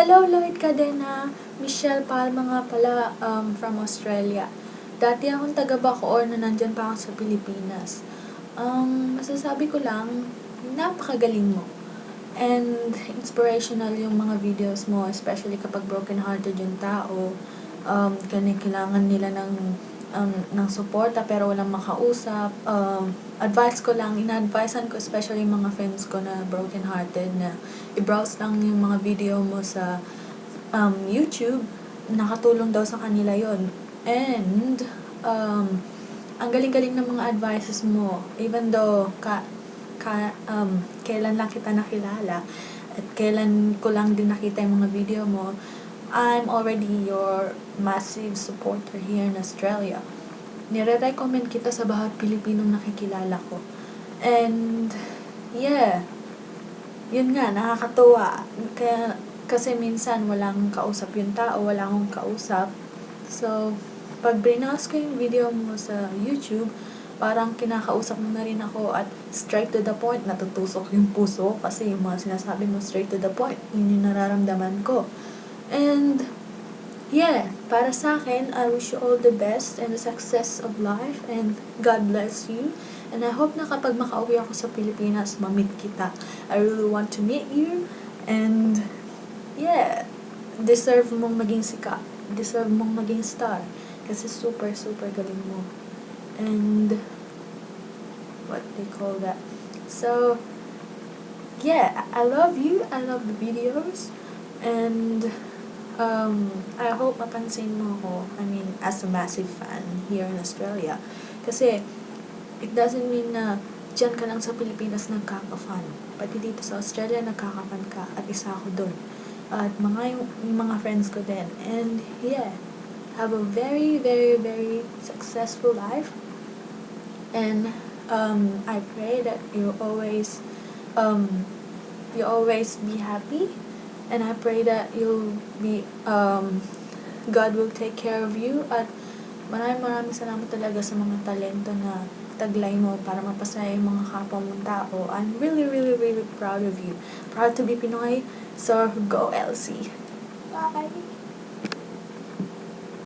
Hello, Lloyd Cadena. Michelle Palma nga pala, from Australia. Dati akong taga Bacoor na nandyan pa ako sa Pilipinas. Masasabi ko lang, napakagaling mo. And inspirational yung mga videos mo, especially kapag broken-hearted yung tao. Kailangan nila ng suporta pero walang makausap. Advice ko lang, ina-advisean ko especially yung mga friends ko na broken-hearted na i-browse lang yung mga video mo sa YouTube. Nakatulong daw sa kanila yon. And ang galing-galing ng mga advices mo, even though kailan lang kita nakilala at kailan ko lang din nakita yung mga video mo, I'm already your massive supporter here in Australia. Nire-recommend kita sa bawat Pilipinong nakikilala ko. And, yeah, yun nga, nakakatuwa. Kasi minsan walang kausap yung tao, wala akong kausap. So, pag browse ko yung video mo sa YouTube, parang kinakausap mo na rin ako at straight to the point, natutusok yung puso kasi yung mga sinasabi mo straight to the point, yun yung nararamdaman ko. And, yeah, para sa akin, I wish you all the best and the success of life and God bless you. And I hope na kapag makauwi ako sa Pilipinas, ma-meet kita. I really want to meet you and yeah, deserve mong maging sikat. Deserve mong maging star. Kasi super, super galing mo. And what they call that. So, yeah, I love you. I love the videos. And I hope mapansin mo ako, I mean, as a massive fan here in Australia. Kasi, it doesn't mean na dyan ka lang sa Pilipinas nagkaka-fan. Pati dito sa Australia nagkaka-fan ka at isa ako dun. At yung mga friends ko din. And yeah, have a very, very, very successful life. And I pray that you always be happy. And I pray that you'll be, God will take care of you. At maraming salamat talaga sa mga talento na taglay mo para mapasaya yung mga kapwa mong tao. I'm really, really, really proud of you. Proud to be Pinoy. So, go LC. Bye!